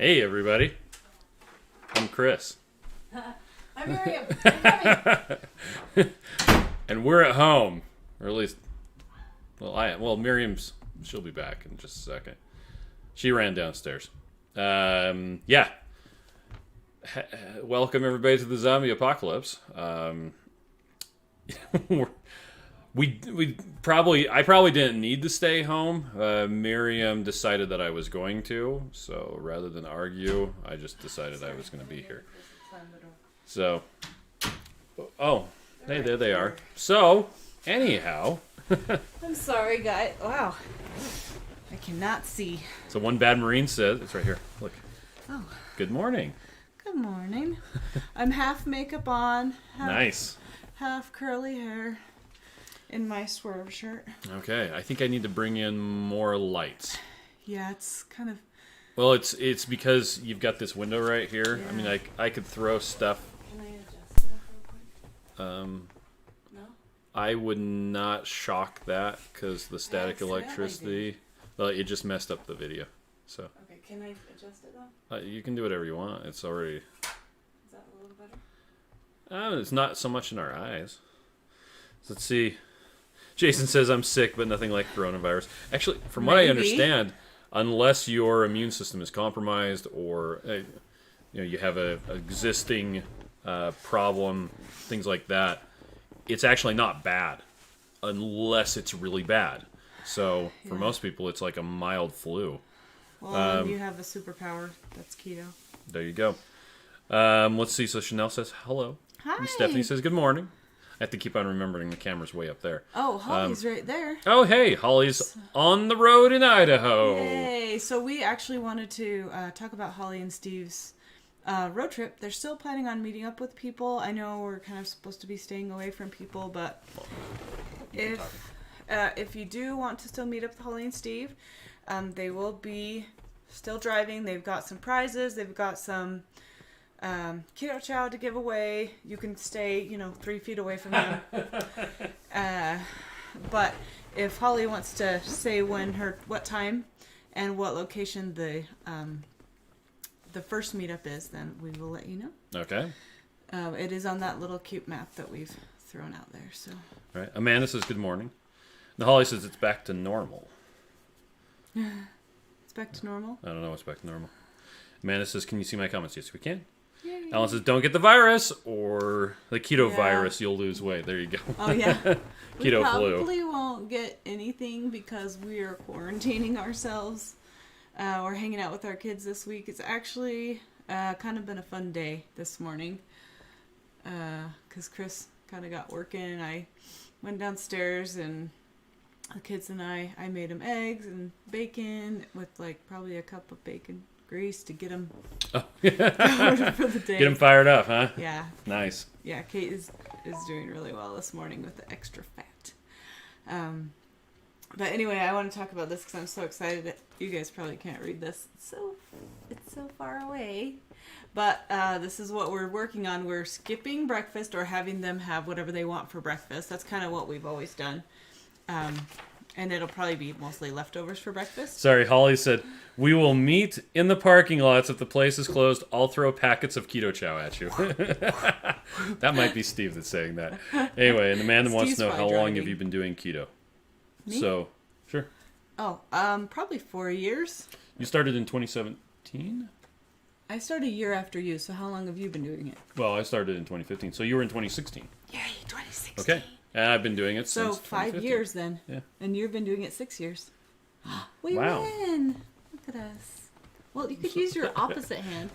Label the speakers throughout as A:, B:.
A: Hey, everybody. I'm Chris.
B: I'm Miriam. I'm
A: And we're at home. Or at least, Miriam's, she'll be back in just a second. She ran downstairs. Yeah. Welcome, everybody, to the zombie apocalypse. I probably didn't need to stay home. Miriam decided that I was going to, so rather than argue, I just decided I was going to be here. So, oh, hey, there they are. So, anyhow.
B: I'm sorry, guys. Wow. I cannot see.
A: So one bad Marine says, it's right here, look.
B: Oh.
A: Good morning.
B: Good morning. I'm half makeup on.
A: Nice.
B: Half curly hair. In my swerve shirt.
A: Okay, I think I need to bring in more lights.
B: Yeah, it's kind of...
A: Well, it's because you've got this window right here.
B: Yeah.
A: I mean, I could throw stuff.
B: Can I adjust it real quick? No?
A: I would not shock that because the static electricity. Well, it just messed up the video. So.
B: Okay, can I adjust it though?
A: You can do whatever you want. It's already.
B: Is that a little better?
A: It's not so much in our eyes. So let's see. Jason says I'm sick, but nothing like coronavirus. Actually, from what I understand, unless your immune system is compromised or you have a existing problem, things like that, it's actually not bad, unless it's really bad. So for most people, it's like a mild flu.
B: Well, you have a superpower. That's keto.
A: There you go. Let's see. So Chanel says hello.
B: Hi.
A: And Stephanie says good morning. I have to keep on remembering the camera's way up there.
B: Oh, Holly's right there.
A: Oh, hey, Holly's on the road in Idaho.
B: Yay! So we actually wanted to talk about Holly and Steve's road trip. They're still planning on meeting up with people. I know we're kind of supposed to be staying away from people, but if you do want to still meet up with Holly and Steve, they will be still driving. They've got some prizes. They've got some... Keto Chow to give away. You can stay, 3 feet away from them. But if Holly wants to say what time and what location the first meetup is, then we will let you know.
A: Okay.
B: It is on that little cute map that we've thrown out there. So.
A: All right. Amanda says good morning. And Holly says it's back to normal.
B: It's back to normal?
A: I don't know what's back to normal. Amanda says, can you see my comments? Yes, we can.
B: Yay.
A: Alan says, don't get the virus or the keto virus. You'll lose weight. There you go.
B: Oh, yeah.
A: Keto flu.
B: We probably won't get anything because we are quarantining ourselves. We're hanging out with our kids this week. It's actually kind of been a fun day this morning because Chris kind of got working. I went downstairs and the kids and I made them eggs and bacon with probably a cup of bacon grease to get them for the day.
A: Get them fired up, huh?
B: Yeah.
A: Nice.
B: Yeah, Kate is doing really well this morning with the extra fat. But anyway, I want to talk about this because I'm so excited. You guys probably can't read this. It's so far away. But this is what we're working on. We're skipping breakfast or having them have whatever they want for breakfast. That's kind of what we've always done. And it'll probably be mostly leftovers for breakfast.
A: Sorry, Holly said, we will meet in the parking lots. If the place is closed, I'll throw packets of Keto Chow at you. That might be Steve that's saying that. Anyway, and Amanda wants to know how long have you been doing keto?
B: Me?
A: So, sure.
B: Oh, probably 4 years.
A: You started in 2017?
B: I started a year after you, so how long have you been doing it?
A: Well, I started in 2015, so you were in 2016.
B: Yay, 2016.
A: Okay. And I've been doing it since
B: 5 years then.
A: Yeah.
B: And you've been doing it 6 years. We
A: Wow.
B: win! Look at us. Well, you could use your opposite hand.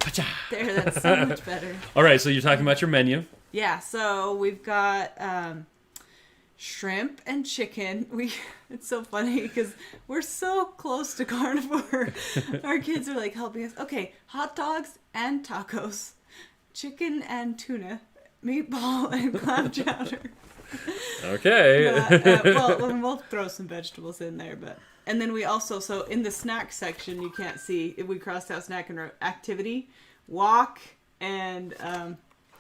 B: There, that's so much better.
A: All right, so you're talking about your menu.
B: Yeah, so we've got shrimp and chicken. It's so funny because we're so close to carnivore. Our kids are helping us. Okay, hot dogs and tacos, chicken and tuna, meatball and clam chowder.
A: Okay.
B: We'll throw some vegetables in there, and then we also, so in the snack section, you can't see, if we crossed out snack and activity, walk, and, that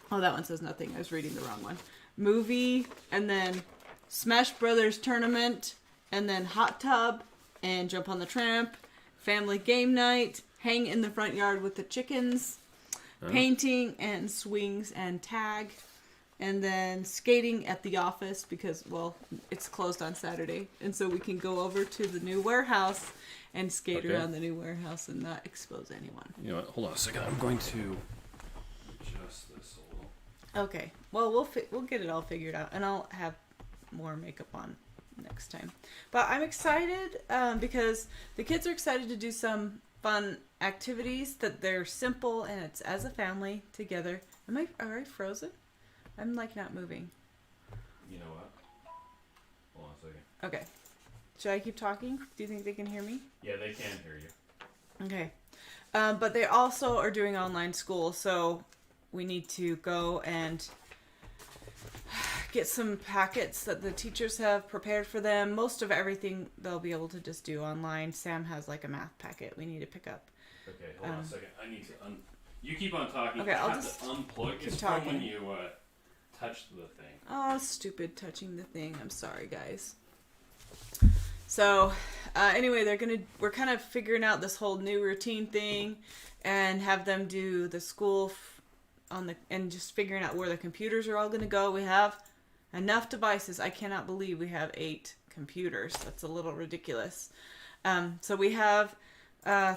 B: one says nothing. I was reading the wrong one. Movie, and then Smash Brothers tournament, and then hot tub, and jump on the tramp, family game night, hang in the front yard with the chickens, painting and swings and tag, and then skating at the office because, well, it's closed on Saturday. And so we can go over to the new warehouse and skate around the new warehouse and not expose anyone.
A: You know what? Hold on a second. I'm going to adjust this a little.
B: Okay. Well, we'll get it all figured out, and I'll have more makeup on next time. But I'm excited because the kids are excited to do some fun activities that they're simple and it's as a family together. Are I frozen? I'm like not moving.
A: You know what? Hold on a second.
B: Okay. Should I keep talking? Do you think they can hear me?
A: Yeah, they can hear you.
B: Okay. But they also are doing online school, so we need to go and get some packets that the teachers have prepared for them. Most of everything they'll be able to just do online. Sam has like a math packet we need to pick up.
A: Okay, hold on a second. I need to you keep on talking.
B: Okay, I'll just
A: to unplug.
B: keep
A: It's
B: talking.
A: from when you touched the thing.
B: Oh, stupid touching the thing. I'm sorry, guys. So, anyway, we're kind of figuring out this whole new routine thing and have them do the school and just figuring out where the computers are all going to go. We have enough devices. I cannot believe we have 8 computers. That's a little ridiculous. So we have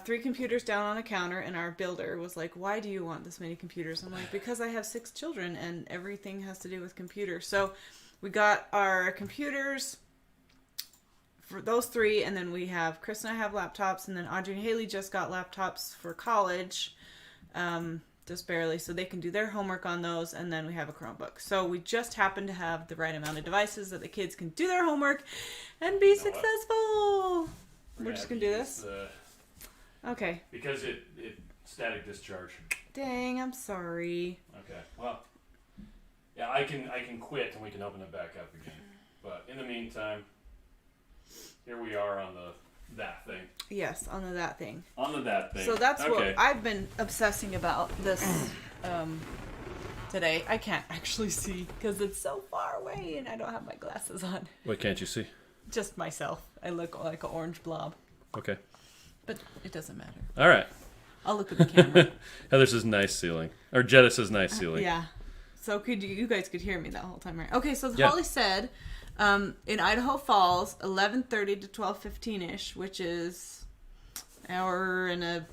B: 3 computers down on a counter, and our builder was like, why do you want this many computers? I'm like, because I have 6 children and everything has to do with computers. So we got our computers for those 3, and then we have, Chris and I have laptops, and then Audrey and Haley just got laptops for college, just barely, so they can do their homework on those, and then we have a Chromebook. So we just happen to have the right amount of devices that the kids can do their homework and be successful. We're just going to do this? Okay.
A: Because it static discharge.
B: Dang, I'm sorry.
A: Okay. Well, yeah, I can quit and we can open it back up again. But in the meantime, here we are on that thing.
B: Yes, on the that thing.
A: On the that thing.
B: So that's what I've been obsessing about this today. I can't actually see because it's so far away and I don't have my glasses on.
A: What can't you see?
B: Just myself. I look like an orange blob.
A: Okay.
B: But it doesn't matter.
A: All right.
B: I'll look at the camera.
A: Heather says nice ceiling. Or Jetta says nice ceiling.
B: Yeah. So you guys could hear me that whole time, right? Okay, so Holly said in Idaho Falls, 11:30 to 12:15-ish, which is an hour and a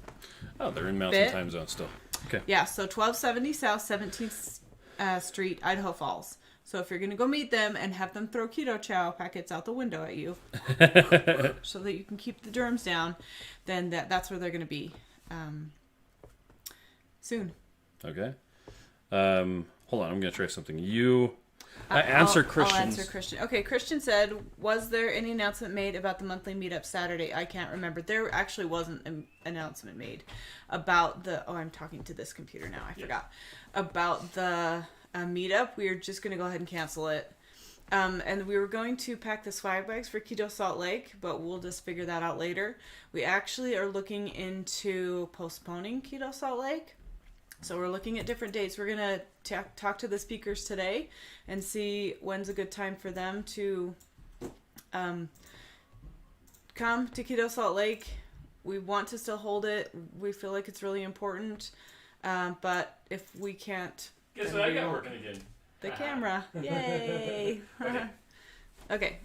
A: Oh, they're in Mountain Time Zone still. Okay.
B: Yeah, so 1270 South 17th Street, Idaho Falls. So if you're going to go meet them and have them throw Keto Chow packets out the window at you so that you can keep the germs down, then that's where they're going to be soon.
A: Okay. Hold on, I'm going to try something. Answer Christian.
B: I'll answer Christian. Okay, Christian said, was there any announcement made about the monthly meetup Saturday? I can't remember. There actually wasn't an announcement made about I'm talking to this computer now. I forgot. About the meetup. We are just going to go ahead and cancel it. And we were going to pack the swag bags for Keto Salt Lake, but we'll just figure that out later. We actually are looking into postponing Keto Salt Lake. So we're looking at different dates. We're going to talk to the speakers today and see when's a good time for them to come to Keto Salt Lake. We want to still hold it. We feel like it's really important. But if we can't...
A: Guess what I got working again?
B: The camera. Yay! Okay.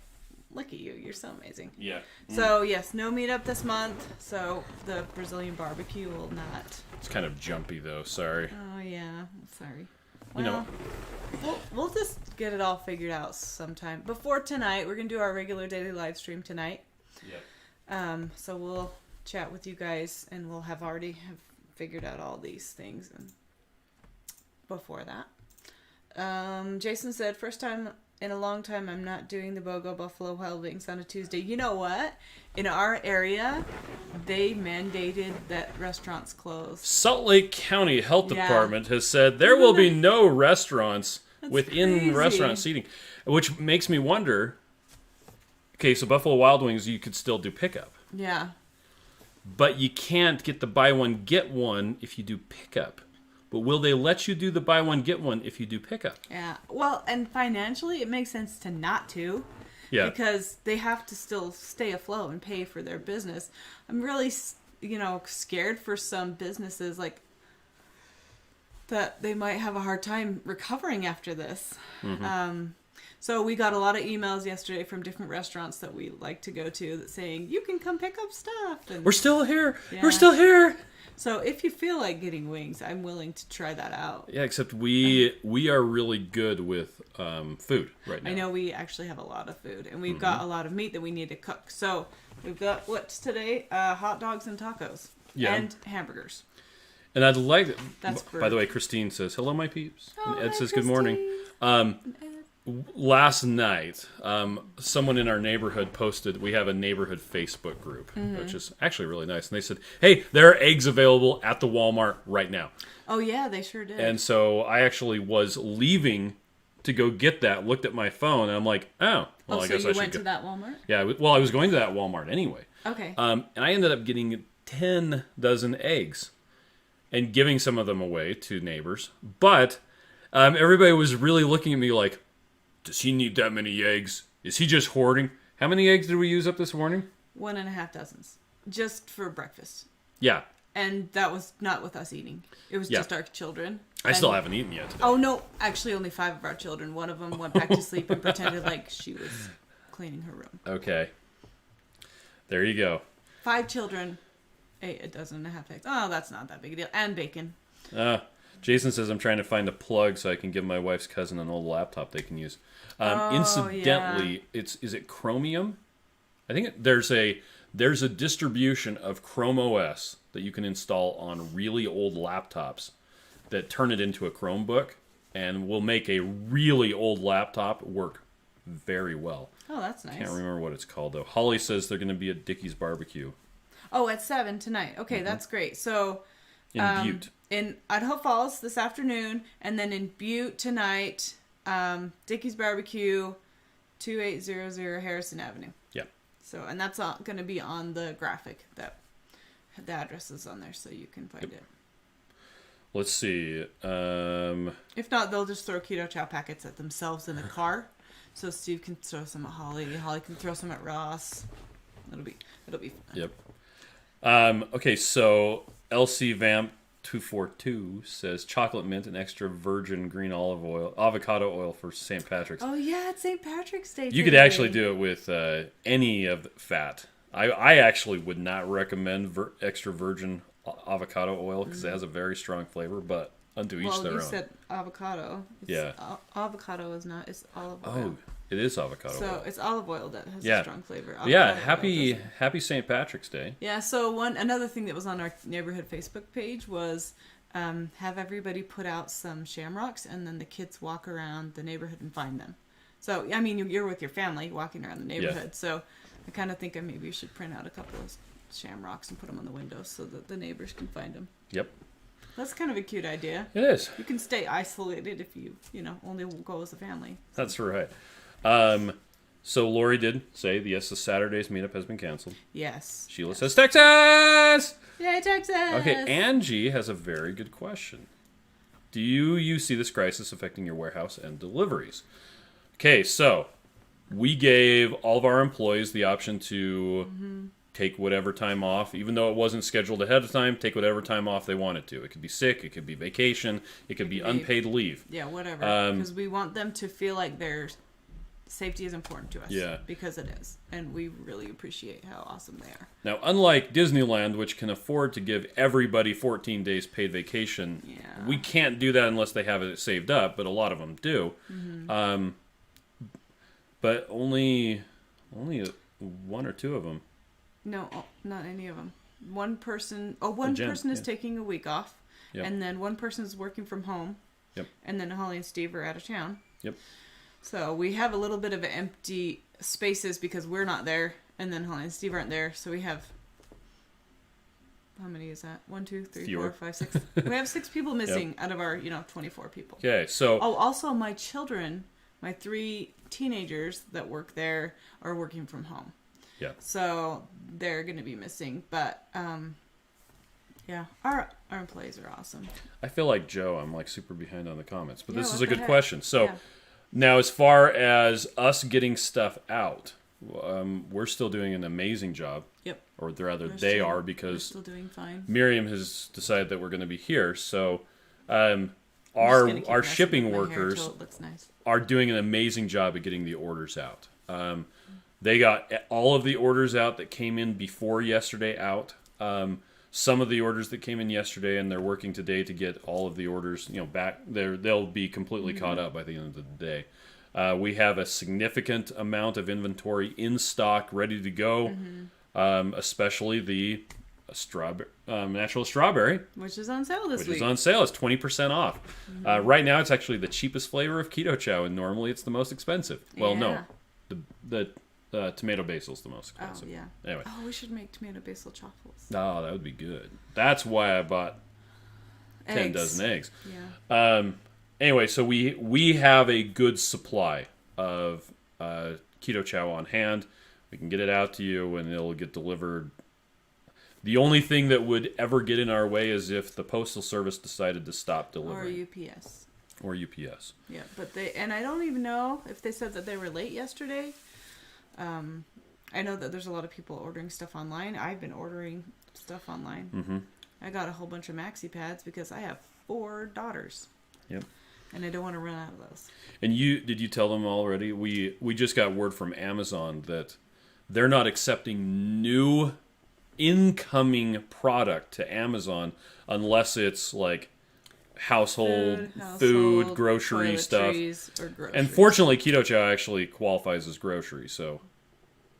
B: Look at you. You're so amazing.
A: Yeah.
B: So, yes, no meetup this month. So, the Brazilian barbecue will not...
A: It's kind of jumpy, though. Sorry.
B: Oh, yeah. Sorry.
A: Well,
B: we'll just get it all figured out sometime. Before tonight, we're going to do our regular daily live stream tonight.
A: Yep.
B: So, we'll chat with you guys, and we'll have already figured out all these things before that. Jason said, first time in a long time I'm not doing the BOGO Buffalo Wild Wings on a Tuesday. You know what? In our area, they mandated that restaurants close.
A: Salt Lake County Health Department has said there will be no restaurants within
B: crazy.
A: Restaurant seating, which makes me wonder. Okay, so Buffalo Wild Wings, you could still do pickup.
B: Yeah.
A: But you can't get the buy one, get one if you do pickup. But will they let you do the buy one, get one if you do pickup?
B: Yeah. Well, and financially, it makes sense to not to.
A: Yeah.
B: Because they have to still stay afloat and pay for their business. I'm really scared for some businesses, like, that they might have a hard time recovering after this. So we got a lot of emails yesterday from different restaurants that we like to go to that saying, you can come pick up stuff. And,
A: we're still here.
B: Yeah.
A: We're still here.
B: So if you feel like getting wings, I'm willing to try that out.
A: Yeah, except we are really good with food right now.
B: I know we actually have a lot of food, and we've got a lot of meat that we need to cook. So we've got, what's today? Hot dogs and tacos.
A: Yeah.
B: And hamburgers.
A: And I'd like...
B: That's
A: by the way, Christine says, hello, my peeps.
B: Oh,
A: and Ed
B: hi,
A: says, good morning. Last night, someone in our neighborhood posted, we have a neighborhood Facebook group, which is actually really nice. And they said, hey, there are eggs available at the Walmart right now.
B: Oh, yeah, they sure did.
A: And so I actually was leaving to go get that, looked at my phone, and I'm like, oh, well, I
B: so
A: guess
B: you
A: I should
B: went
A: go.
B: to that Walmart?
A: Yeah, well, I was going to that Walmart anyway.
B: Okay.
A: And I ended up getting 10 dozen eggs and giving some of them away to neighbors. But everybody was really looking at me like, does he need that many eggs? Is he just hoarding? How many eggs did we use up this morning?
B: 1.5 dozens. Just for breakfast.
A: Yeah.
B: And that was not with us eating. It was just our children.
A: I still haven't eaten yet today.
B: Oh, no. Actually, only 5 of our children. One of them went back to sleep and pretended like she was cleaning her room.
A: Okay. There you go.
B: 5 children, ate 1.5 dozen eggs. Oh, that's not that big a deal. And bacon.
A: Jason says I'm trying to find a plug so I can give my wife's cousin an old laptop they can use. Incidentally, is it Chromium? I think there's a distribution of Chrome OS that you can install on really old laptops that turn it into a Chromebook and will make a really old laptop work very well.
B: Oh, that's nice.
A: Can't remember what it's called though. Holly says they're going to be at Dickie's Barbecue.
B: Oh, at 7 tonight. Okay, that's great. So
A: in Butte.
B: In Idaho Falls this afternoon, and then in Butte tonight, Dickie's Barbecue, 2800 Harrison Avenue.
A: Yeah.
B: So, and that's going to be on the graphic that the address is on there, so you can find it.
A: Let's see.
B: If not, they'll just throw Keto Chow packets at themselves in the car. So Steve can throw some at Holly. Holly can throw some at Ross. It'll be fun.
A: Yep. Okay, so LC Vamp 242 says chocolate mint and extra virgin green avocado oil for St. Patrick's.
B: Oh yeah, it's St. Patrick's Day.
A: You could actually do it with any of the fat. I actually would not recommend extra virgin avocado oil because it has a very strong flavor, but unto each their own.
B: Well, you said avocado. Avocado is not. It's olive oil.
A: Oh, it is avocado oil.
B: So it's olive oil that has a strong flavor.
A: Yeah, happy St. Patrick's Day.
B: Yeah, so another thing that was on our neighborhood Facebook page was have everybody put out some shamrocks and then the kids walk around the neighborhood and find them. So, I mean, you're with your family walking around the neighborhood. Yeah. So I kind of think maybe you should print out a couple of shamrocks and put them on the windows so that the neighbors can find them.
A: Yep.
B: That's kind of a cute idea.
A: It is.
B: You can stay isolated if you only go as a family.
A: That's right. So Lori did say, yes, the Saturday's meetup has been canceled.
B: Yes.
A: Sheila says, Texas!
B: Yay, Texas!
A: Okay, Angie has a very good question. Do you see this crisis affecting your warehouse and deliveries? Okay, so we gave all of our employees the option to take whatever time off, even though it wasn't scheduled ahead of time, take whatever time off they wanted to. It could be sick, it could be vacation, it could be unpaid leave.
B: Yeah, whatever. Because we want them to feel like their safety is important to us.
A: Yeah.
B: Because it is. And we really appreciate how awesome they are.
A: Now, unlike Disneyland, which can afford to give everybody 14 days paid vacation, we can't do that unless they have it saved up, but a lot of them do. But only one or two of them.
B: No, not any of them. One person is taking a week off, and then one person is working from home, and then Holly and Steve are out of town. Yep. So we have a little bit of empty spaces because we're not there, and then Holly and Steve aren't there. So we have, how many is that? 1, 2, 3, 4, 5, 6. We have 6 people missing out of our 24 people.
A: Okay, so
B: also my children, my 3 teenagers that work there are working from home. Yeah. So they're going to be missing, but our employees are awesome.
A: I feel like Joe. I'm like super behind on the comments, but this is a good question. So now, as far as us getting stuff out, we're still doing an amazing job.
B: Yep.
A: or rather
B: We're
A: they
B: still-
A: are
B: we're
A: because
B: still doing fine.
A: Miriam has decided that we're going to be here. So
B: I'm just gonna keep
A: our
B: messing
A: shipping
B: with my hair
A: workers
B: till it looks nice.
A: are doing an amazing job at getting the orders out. They got all of the orders out that came in before yesterday out. Some of the orders that came in yesterday, and they're working today to get all of the orders, back. They'll be completely caught up by the end of the day. We have a significant amount of inventory in stock, ready to go. Especially the natural strawberry,
B: Which is on sale this
A: which
B: week.
A: is on sale. It's 20% off. Right now, it's actually the cheapest flavor of Keto Chow, and normally it's the most expensive. Well, no, the tomato basil is the most expensive.
B: Oh, yeah.
A: Anyway.
B: Oh, we should make tomato basil truffles.
A: Oh, that would be good. That's why I bought 10 dozen eggs.
B: Yeah.
A: Anyway, so we have a good supply of Keto Chow on hand. We can get it out to you, and it'll get delivered. The only thing that would ever get in our way is if the Postal Service decided to stop delivering.
B: Or UPS.
A: Or UPS.
B: Yeah, but and I don't even know if they said that they were late yesterday. I know that there's a lot of people ordering stuff online. I've been ordering stuff online.
A: Mm-hmm.
B: I got a whole bunch of maxi pads because I have 4 daughters.
A: Yep.
B: And I don't want to run out of those.
A: And did you tell them already? We just got word from Amazon that they're not accepting new incoming product to Amazon unless it's like household, food, grocery stuff.
B: Or groceries.
A: And fortunately, Keto Chow actually qualifies as grocery. So,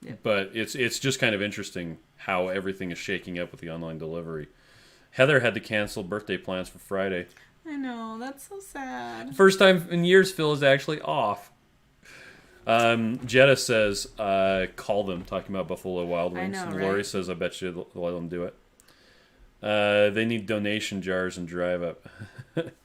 B: Yep.
A: But it's just kind of interesting how everything is shaking up with the online delivery. Heather had to cancel birthday plans for Friday.
B: I know, that's so sad.
A: First time in years Phil is actually off. Jetta says, call them, talking about Buffalo Wild Wings.
B: I know,
A: And
B: right?
A: Lori says, I bet you they'll let them do it. They need donation jars and drive up.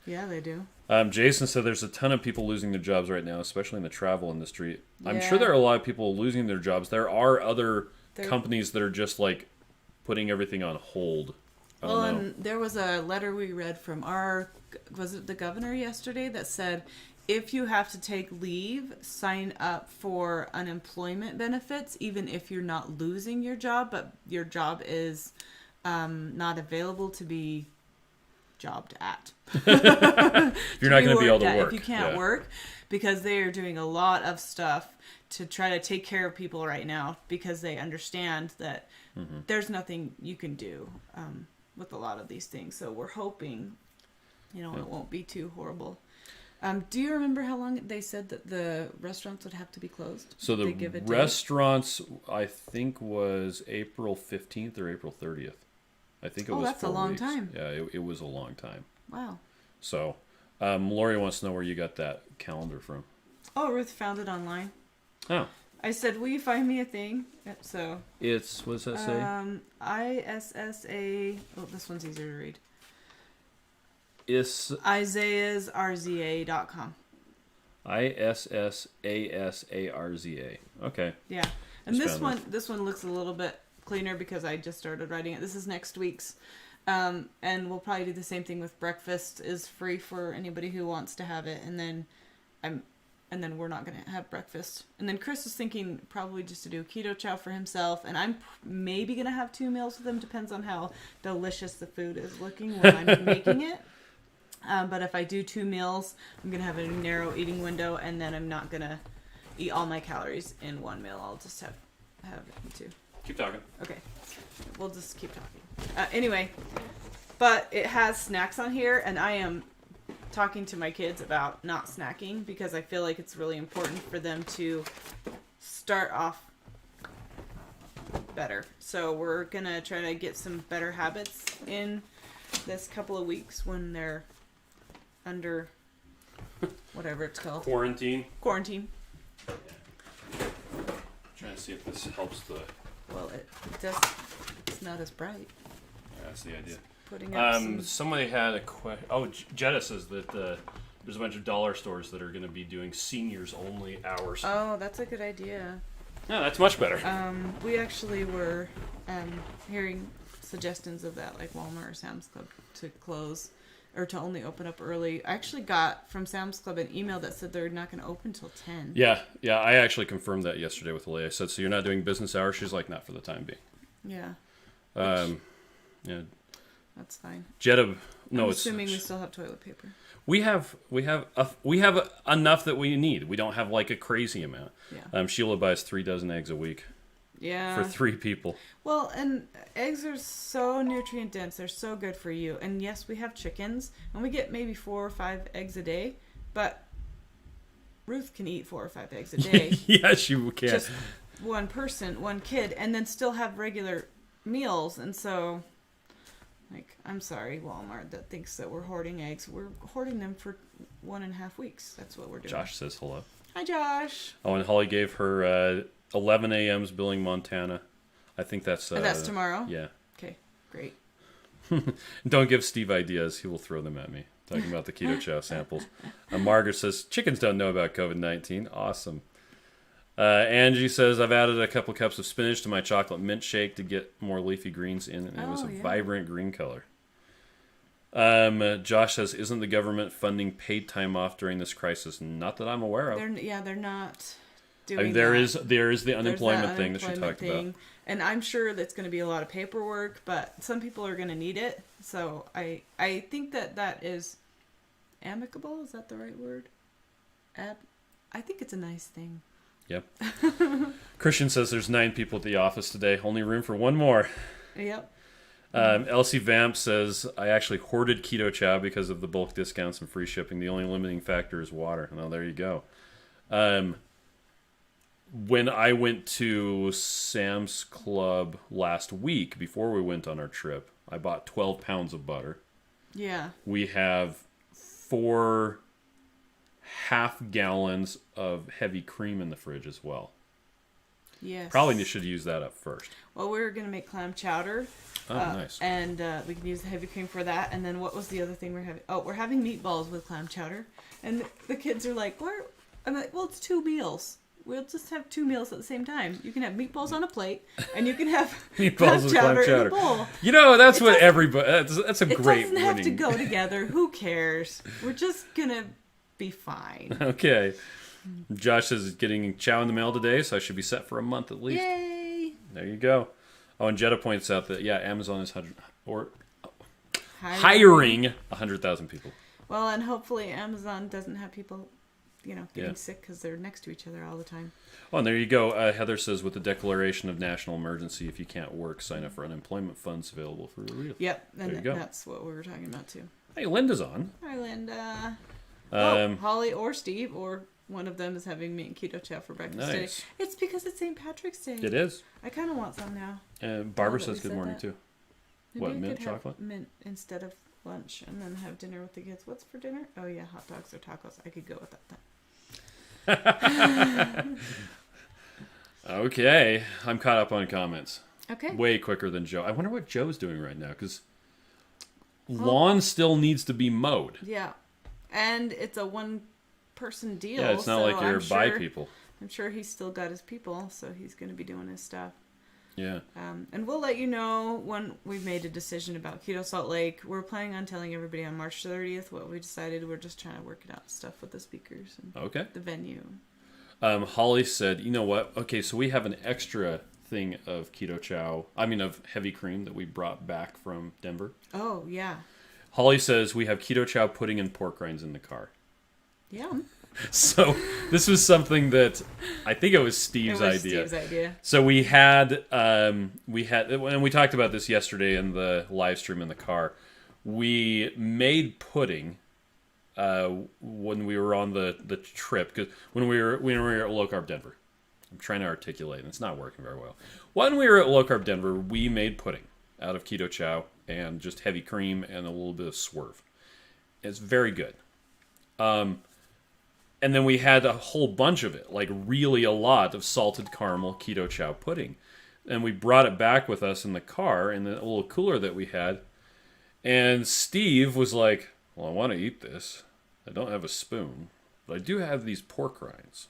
B: Yeah, they do.
A: Jason said there's a ton of people losing their jobs right now, especially in the travel industry. I'm
B: Yeah.
A: sure there are a lot of people losing their jobs. There are other companies that are just like putting everything on hold.
B: Well, and there was a letter we read from was it the governor yesterday that said, if you have to take leave, sign up for unemployment benefits, even if you're not losing your job, but your job is not available to be jobbed at.
A: You're not going to be able to work.
B: If you can't work, because they are doing a lot of stuff to try to take care of people right now, because they understand that there's nothing you can do with a lot of these things. So we're hoping, it won't be too horrible. Do you remember how long they said that the restaurants would have to be closed?
A: So the restaurants, I think, was April 15th or April 30th. I think it was 4 weeks.
B: That's a long time.
A: Yeah, it was a long time.
B: Wow.
A: So, Lori wants to know where you got that calendar from.
B: Oh, Ruth found it online.
A: Oh.
B: I said, will you find me a thing? So.
A: It's, what does that say?
B: ISSA. Oh, this one's easier to read.
A: It's
B: IsaiahsRZA.com.
A: ISSASARZA. Okay.
B: Yeah. And this one looks a little bit cleaner because I just started writing it. This is next week's. And we'll probably do the same thing with breakfast is free for anybody who wants to have it. And then we're not going to have breakfast. And then Chris is thinking probably just to do Keto Chow for himself. And I'm maybe going to have 2 meals with him. Depends on how delicious the food is looking when I'm making it. But if I do 2 meals, I'm going to have a narrow eating window. And then I'm not going to eat all my calories in 1 meal. I'll just have 2.
A: Keep talking.
B: Okay. We'll just keep talking. Anyway, but it has snacks on here. And I am talking to my kids about not snacking because I feel like it's really important for them to start off better. So we're gonna try to get some better habits in this couple of weeks when they're under whatever it's called.
A: Quarantine. Trying to see if this helps the...
B: Well, it does. It's not as bright.
A: That's the idea.
B: Putting up
A: somebody had a question. Oh, Jetta says that there's a bunch of dollar stores that are going to be doing seniors only hours.
B: Oh, that's a good idea.
A: Yeah, that's much better.
B: We actually were hearing suggestions of that, like Walmart or Sam's Club to close or to only open up early. I actually got from Sam's Club an email that said they're not going to open till 10.
A: Yeah, I actually confirmed that yesterday with Leah. I said, so you're not doing business hours? She's like, not for the time being.
B: Yeah.
A: Yeah.
B: That's fine.
A: Jetta, no,
B: I'm
A: it's
B: assuming we still have toilet paper.
A: we have enough that we need. We don't have like a crazy amount.
B: Yeah.
A: Sheila buys 3 dozen eggs a week
B: Yeah.
A: for 3 people.
B: Well, and eggs are so nutrient dense. They're so good for you. And yes, we have chickens, and we get maybe 4 or 5 eggs a day. But Ruth can eat 4 or 5 eggs a day.
A: Yes, you can.
B: Just one person, one kid, and then still have regular meals. And so, like, I'm sorry, Walmart, that thinks that we're hoarding eggs. We're hoarding them for 1.5 weeks. That's what we're doing.
A: Josh says hello.
B: Hi, Josh.
A: Oh, and Holly gave her 11 a.m.'s billing Montana. I think that's...
B: And that's tomorrow?
A: Yeah.
B: Okay, great.
A: Don't give Steve ideas. He will throw them at me. Talking about the Keto Chow samples. Margaret says, chickens don't know about COVID-19. Awesome. Angie says, I've added a couple cups of spinach to my chocolate mint shake to get more leafy greens in, and it was a vibrant green color. Josh says, isn't the government funding paid time off during this crisis? Not that I'm aware of.
B: They're not doing
A: I mean, there is the unemployment thing that she talked about.
B: And I'm sure that's going to be a lot of paperwork, but some people are going to need it. So I think that is amicable. Is that the right word? I think it's a nice thing.
A: Yep. Christian says there's 9 people at the office today. Only room for 1 more.
B: Yep.
A: Elsie Vamp says, I actually hoarded Keto Chow because of the bulk discounts and free shipping. The only limiting factor is water. Well, there you go. When I went to Sam's Club last week, before we went on our trip, I bought 12 pounds of butter.
B: Yeah.
A: We have 4 half gallons of heavy cream in the fridge as well.
B: Yes.
A: Probably should use that up first.
B: Well, we're going to make clam chowder.
A: Oh, nice.
B: And we can use the heavy cream for that. And then what was the other thing we're having? Oh, we're having meatballs with clam chowder. And the kids are like, "Where?" I'm like, well, it's 2 meals. We'll just have 2 meals at the same time. You can have meatballs on a plate, and you can have
A: meatballs with clam chowder
B: in a bowl.
A: You know, that's what everybody... That's a great
B: It doesn't have to go together. Who cares? We're just going to be fine.
A: Okay. Josh says he's getting chow in the mail today, so I should be set for a month at least.
B: Yay!
A: There you go. Oh, and Jetta points out that, Amazon is hiring 100,000 people.
B: Well, and hopefully Amazon doesn't have people... getting sick because they're next to each other all the time.
A: Oh, and there you go. Heather says, with the declaration of national emergency, if you can't work, sign up for unemployment funds available for relief.
B: Yep, and that's what we were talking about, too.
A: Hey, Linda's on.
B: Hi, Linda. Holly or Steve, or one of them is having me and Keto Chow for breakfast today. It's because it's St. Patrick's Day.
A: It is.
B: I kind of want some now.
A: Barbara says good morning, too.
B: Maybe
A: what,
B: I
A: mint
B: could
A: chocolate?
B: Have mint instead of lunch, and then have dinner with the kids. What's for dinner? Oh, yeah, hot dogs or tacos. I could go with that then.
A: Okay, I'm caught up on comments.
B: Okay.
A: Way quicker than Joe. I wonder what Joe's doing right now, because lawn still needs to be mowed.
B: Yeah, and it's a one-person deal.
A: Yeah, it's not like you're by people.
B: I'm sure he's still got his people, so he's going to be doing his stuff.
A: Yeah.
B: And we'll let you know when we've made a decision about Keto Salt Lake. We're planning on telling everybody on March 30th what we decided. We're just trying to work it out, stuff with the speakers and the venue.
A: Holly said, you know what? Okay, so we have an extra thing of Keto Chow. Of heavy cream that we brought back from Denver.
B: Oh, yeah.
A: Holly says we have Keto Chow pudding and pork rinds in the car.
B: Yum.
A: So this was something that I think it was Steve's idea. So we had, and we talked about this yesterday in the live stream in the car. We made pudding when we were on the trip, because when we were at Low Carb Denver. I'm trying to articulate, and it's not working very well. When we were at Low Carb Denver, we made pudding out of Keto Chow and just heavy cream and a little bit of swerve. It's very good. And then we had a whole bunch of it, like really a lot of salted caramel Keto Chow pudding. And we brought it back with us in the car in the little cooler that we had. And Steve was like, well, I want to eat this. I don't have a spoon, but I do have these pork rinds.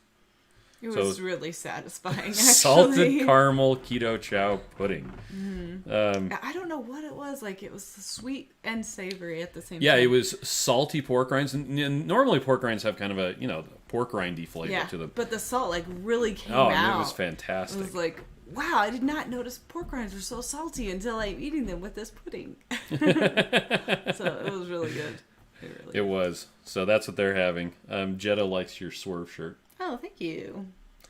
B: It was really satisfying, actually.
A: Salted caramel Keto Chow pudding.
B: Mm-hmm. I don't know what it was. Like, it was sweet and savory at the same time.
A: Yeah, it was salty pork rinds. And normally pork rinds have kind of a, pork rindy flavor to them.
B: But the salt, really came out.
A: Oh, it was fantastic.
B: It was wow, I did not notice pork rinds were so salty until I'm eating them with this pudding. So it was really good.
A: It was. So that's what they're having. Jetta likes your Swerve shirt.
B: Oh, thank you.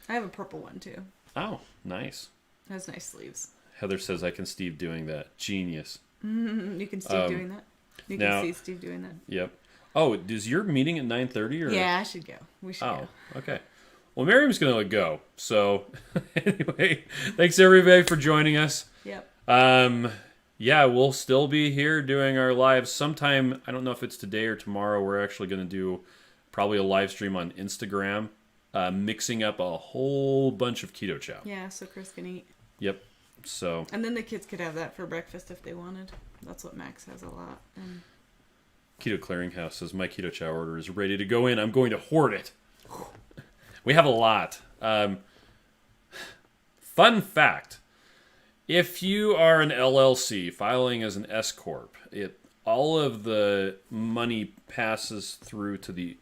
B: I have a purple one too.
A: Oh, nice.
B: It has nice sleeves.
A: Heather says, I can Steve doing that. Genius.
B: You can Steve doing that? You can see Steve doing that?
A: Yep. Oh, is your meeting at 9:30? Or?
B: Yeah, I should go. We should go.
A: Okay. Well, Miriam's going to go. So, anyway, thanks everybody for joining us.
B: Yep.
A: Yeah, we'll still be here doing our lives sometime. I don't know if it's today or tomorrow. We're actually going to do probably a live stream on Instagram, mixing up a whole bunch of Keto Chow.
B: Yeah, so Chris can eat.
A: Yep. So.
B: And then the kids could have that for breakfast if they wanted. That's what Max has a lot. And
A: Keto Clearinghouse says, my Keto Chow order is ready to go in. I'm going to hoard it. We have a lot. Fun fact. If you are an LLC filing as an S Corp, all of the money passes through to the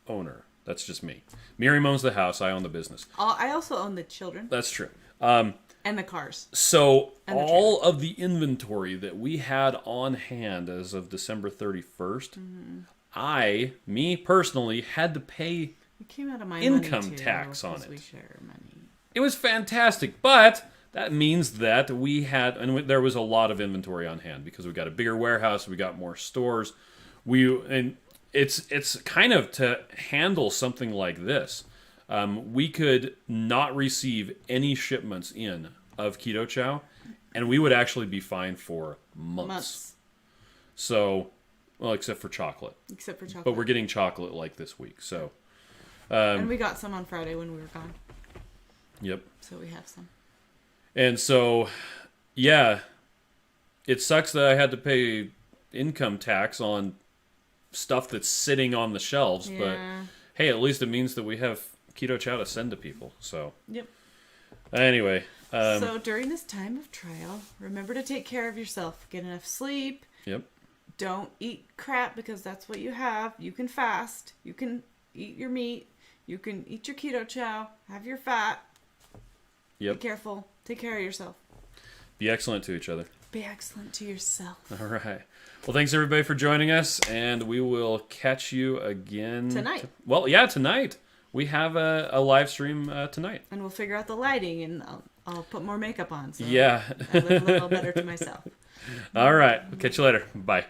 A: owner. That's just me. Miriam owns the house. I own the business.
B: I also own the children.
A: That's true.
B: And the cars.
A: So all of the inventory that we had on hand as of December 31st, me personally, had to pay
B: it came out of my
A: income
B: money too,
A: tax on it.
B: We share money. It
A: was fantastic, but that means that we had, and there was a lot of inventory on hand because we got a bigger warehouse, we got more stores. And it's kind of to handle something like this. We could not receive any shipments in of Keto Chow, and we would actually be fined for months. So, well, except for chocolate. But we're getting chocolate like this week, so.
B: And we got some on Friday when we were gone.
A: Yep.
B: So we have some.
A: And so, yeah, it sucks that I had to pay income tax on stuff that's sitting on the shelves, but hey, at least it means that we have Keto Chow to send to people. So,
B: yep.
A: Anyway.
B: So during this time of trial, remember to take care of yourself. Get enough sleep.
A: Yep.
B: Don't eat crap because that's what you have. You can fast. You can eat your meat. You can eat your Keto Chow. Have your fat.
A: Yep.
B: Be careful. Take care of yourself.
A: Be excellent to each other.
B: Be excellent to yourself.
A: All right. Well, thanks everybody for joining us, and we will catch you again
B: tonight.
A: Tonight. We have a live stream tonight.
B: And we'll figure out the lighting, and I'll put more makeup on. So
A: yeah.
B: I look a little better to myself.
A: All right. We'll catch you later. Bye.